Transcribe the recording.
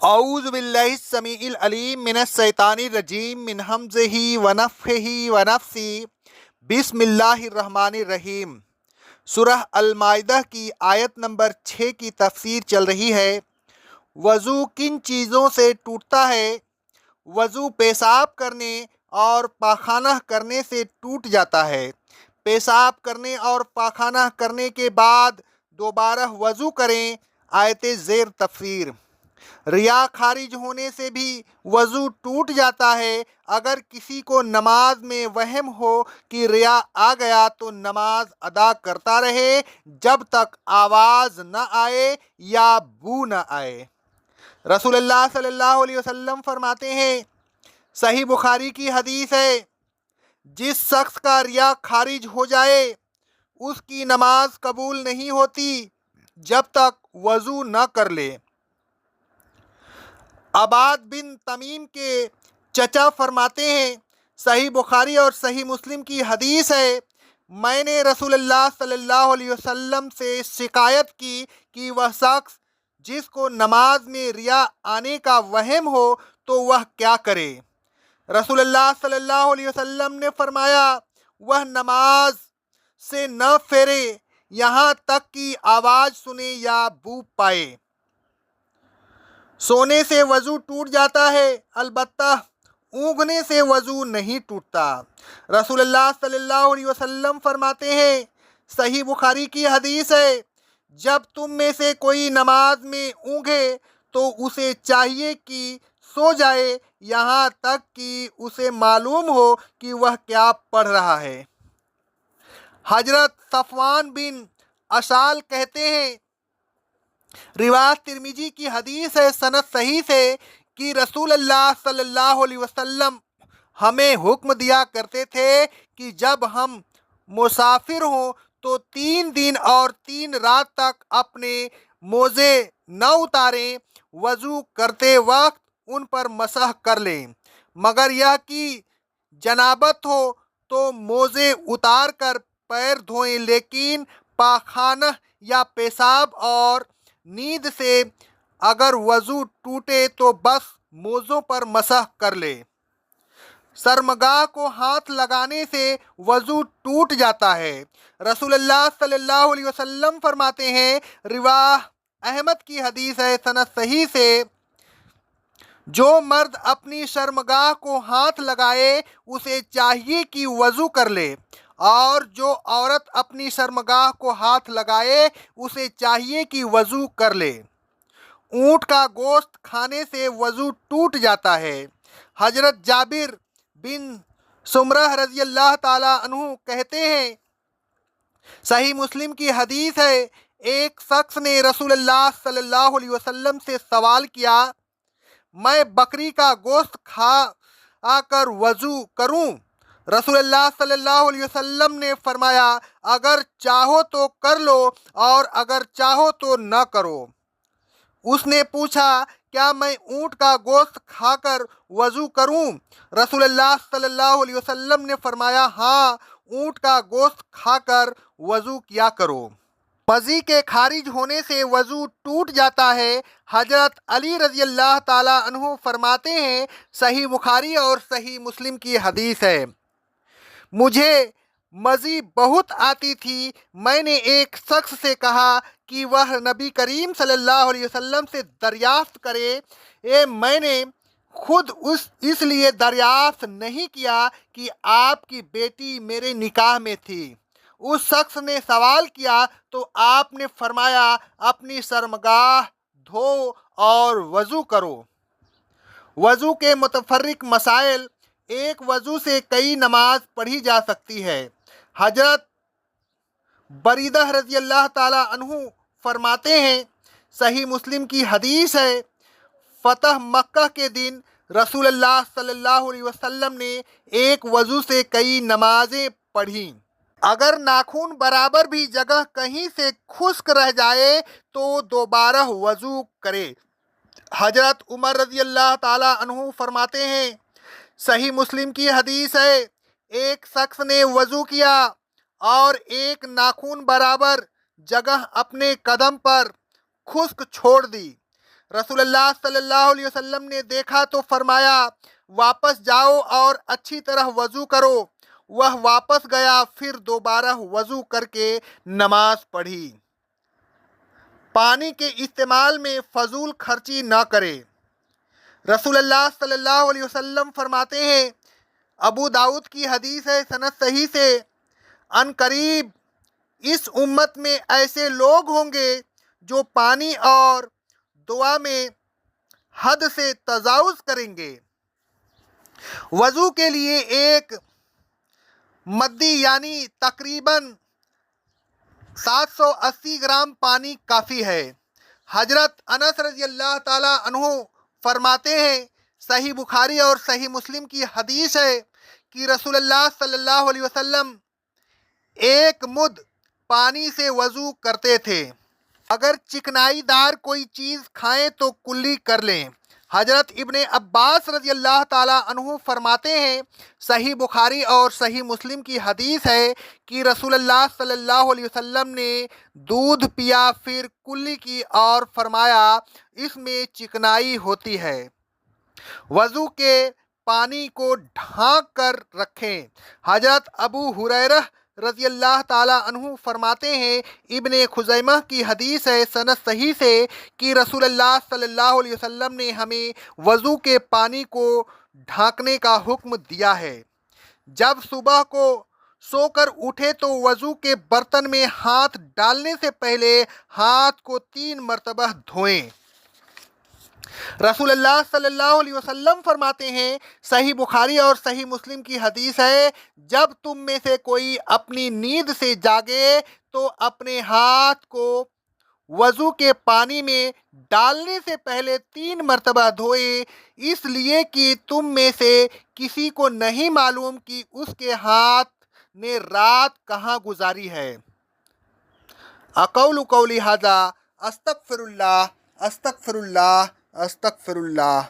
اعوذ باللہ السمیع العلیم من الشیطان الرجیم من ہمزہ ونفخہ ونفثہ بسم اللہ الرحمن الرحیم۔ سورہ المائدہ کی آیت نمبر 6 کی تفسیر چل رہی ہے۔ وضو کن چیزوں سے ٹوٹتا ہے؟ وضو پیشاب کرنے اور پاخانہ کرنے سے ٹوٹ جاتا ہے۔ پیشاب کرنے اور پاخانہ کرنے کے بعد دوبارہ وضو کریں۔ آیت زیر تفسیر۔ ریا خارج ہونے سے بھی وضو ٹوٹ جاتا ہے۔ اگر کسی کو نماز میں وہم ہو کہ ریا آ گیا تو نماز ادا کرتا رہے جب تک آواز نہ آئے یا بو نہ آئے۔ رسول اللہ صلی اللہ علیہ وسلم فرماتے ہیں، صحیح بخاری کی حدیث ہے، جس شخص کا ریا خارج ہو جائے اس کی نماز قبول نہیں ہوتی جب تک وضو نہ کر لے۔ عباد بن تمیم کے چچا فرماتے ہیں، صحیح بخاری اور صحیح مسلم کی حدیث ہے، میں نے رسول اللہ صلی اللہ علیہ وسلم سے شکایت کی کہ وہ شخص جس کو نماز میں ریا آنے کا وہم ہو تو وہ کیا کرے؟ رسول اللہ صلی اللہ علیہ وسلم نے فرمایا، وہ نماز سے نہ پھیرے یہاں تک کہ آواز سنے یا بو پائے۔ سونے سے وضو ٹوٹ جاتا ہے، البتہ اونگنے سے وضو نہیں ٹوٹتا۔ رسول اللہ صلی اللہ علیہ وسلم فرماتے ہیں، صحیح بخاری کی حدیث ہے، جب تم میں سے کوئی نماز میں اونگھے تو اسے چاہیے کہ سو جائے یہاں تک کہ اسے معلوم ہو کہ وہ کیا پڑھ رہا ہے۔ حضرت صفوان بن اشال کہتے ہیں، روایت ترمذی کی حدیث ہے، سند صحیح سے، کہ رسول اللہ صلی اللہ علیہ وسلم ہمیں حکم دیا کرتے تھے کہ جب ہم مسافر ہوں تو 3 دن اور 3 رات تک اپنے موزے نہ اتاریں، وضو کرتے وقت ان پر مسح کر لیں، مگر یہ کہ جنابت ہو تو موزے اتار کر پیر دھوئیں، لیکن پاخانہ یا پیشاب اور نیند سے اگر وضو ٹوٹے تو بس موزوں پر مسح کر لے۔ سرمگاہ کو ہاتھ لگانے سے وضو ٹوٹ جاتا ہے۔ رسول اللہ صلی اللہ علیہ وسلم فرماتے ہیں، روایت احمد کی حدیث ہے، سند صحیح سے، جو مرد اپنی شرمگاہ کو ہاتھ لگائے اسے چاہیے کہ وضو کر لے، اور جو عورت اپنی شرمگاہ کو ہاتھ لگائے اسے چاہیے کہ وضو کر لے۔ اونٹ کا گوشت کھانے سے وضو ٹوٹ جاتا ہے۔ حضرت جابر بن سمرہ رضی اللہ تعالیٰ عنہ کہتے ہیں، صحیح مسلم کی حدیث ہے، ایک شخص نے رسول اللہ صلی اللہ علیہ وسلم سے سوال کیا، میں بکری کا گوشت کھا کر وضو کروں؟ رسول اللہ صلی اللہ علیہ وسلم نے فرمایا، اگر چاہو تو کر لو اور اگر چاہو تو نہ کرو۔ اس نے پوچھا، کیا میں اونٹ کا گوشت کھا کر وضو کروں؟ رسول اللہ صلی اللہ علیہ وسلم نے فرمایا، ہاں، اونٹ کا گوشت کھا کر وضو کیا کرو۔ مزی کے خارج ہونے سے وضو ٹوٹ جاتا ہے۔ حضرت علی رضی اللہ تعالیٰ عنہ فرماتے ہیں، صحیح بخاری اور صحیح مسلم کی حدیث ہے، مجھے مزی بہت آتی تھی، میں نے ایک شخص سے کہا کہ وہ نبی کریم صلی اللہ علیہ وسلم سے دریافت کرے، میں نے خود اس لیے دریافت نہیں کیا کہ آپ کی بیٹی میرے نکاح میں تھی۔ اس شخص نے سوال کیا تو آپ نے فرمایا، اپنی شرمگاہ دھو اور وضو کرو۔ وضو کے متفرق مسائل۔ ایک وضو سے کئی نماز پڑھی جا سکتی ہے۔ حضرت بریدہ رضی اللہ تعالیٰ عنہ فرماتے ہیں، صحیح مسلم کی حدیث ہے، فتح مکہ کے دن رسول اللہ صلی اللہ علیہ وسلم نے ایک وضو سے کئی نمازیں پڑھیں۔ اگر ناخن برابر بھی جگہ کہیں سے خشک رہ جائے تو دوبارہ وضو کرے۔ حضرت عمر رضی اللہ تعالیٰ عنہ فرماتے ہیں، صحیح مسلم کی حدیث ہے، ایک شخص نے وضو کیا اور ایک ناخن برابر جگہ اپنے قدم پر خشک چھوڑ دی۔ رسول اللہ صلی اللہ علیہ وسلم نے دیکھا تو فرمایا واپس جاؤ اور اچھی طرح وضو کرو۔ وہ واپس گیا، پھر دوبارہ وضو کر کے نماز پڑھی۔ پانی کے استعمال میں فضول خرچی نہ کرے۔ رسول اللہ صلی اللہ علیہ وسلم فرماتے ہیں، ابو داؤد کی حدیث ہے سند صحیح سے، ان قریب اس امت میں ایسے لوگ ہوں گے جو پانی اور دعا میں حد سے تجاوز کریں گے۔ وضو کے لیے ایک مدی یعنی تقریباً 780 گرام پانی کافی ہے۔ حضرت انس رضی اللہ تعالیٰ عنہ فرماتے ہیں، صحیح بخاری اور صحیح مسلم کی حدیث ہے کہ رسول اللہ صلی اللہ علیہ وسلم ایک مد پانی سے وضو کرتے تھے۔ اگر چکنائی دار کوئی چیز کھائیں تو کلی کر لیں۔ حضرت ابن عباس رضی اللہ تعالیٰ عنہ فرماتے ہیں، صحیح بخاری اور صحیح مسلم کی حدیث ہے کہ رسول اللہ صلی اللہ علیہ وسلم نے دودھ پیا، پھر کلی کی اور فرمایا اس میں چکنائی ہوتی ہے۔ وضو کے پانی کو ڈھانک کر رکھیں۔ حضرت ابو ہریرہ رضی اللہ تعالیٰ عنہ فرماتے ہیں، ابن خزیمہ کی حدیث ہے سند صحیح سے کہ رسول اللہ صلی اللہ علیہ وسلم نے ہمیں وضو کے پانی کو ڈھانکنے کا حکم دیا ہے۔ جب صبح کو سو کر اٹھے تو وضو کے برتن میں ہاتھ ڈالنے سے پہلے ہاتھ کو 3 مرتبہ دھوئیں۔ رسول اللہ صلی اللہ علیہ وسلم فرماتے ہیں، صحیح بخاری اور صحیح مسلم کی حدیث ہے، جب تم میں سے کوئی اپنی نیند سے جاگے تو اپنے ہاتھ کو وضو کے پانی میں ڈالنے سے پہلے 3 مرتبہ دھوئے، اس لیے کہ تم میں سے کسی کو نہیں معلوم کہ اس کے ہاتھ نے رات کہاں گزاری ہے۔ اقول قولی ھذا استغفر اللہ استغفر اللہ استغفر اللہ۔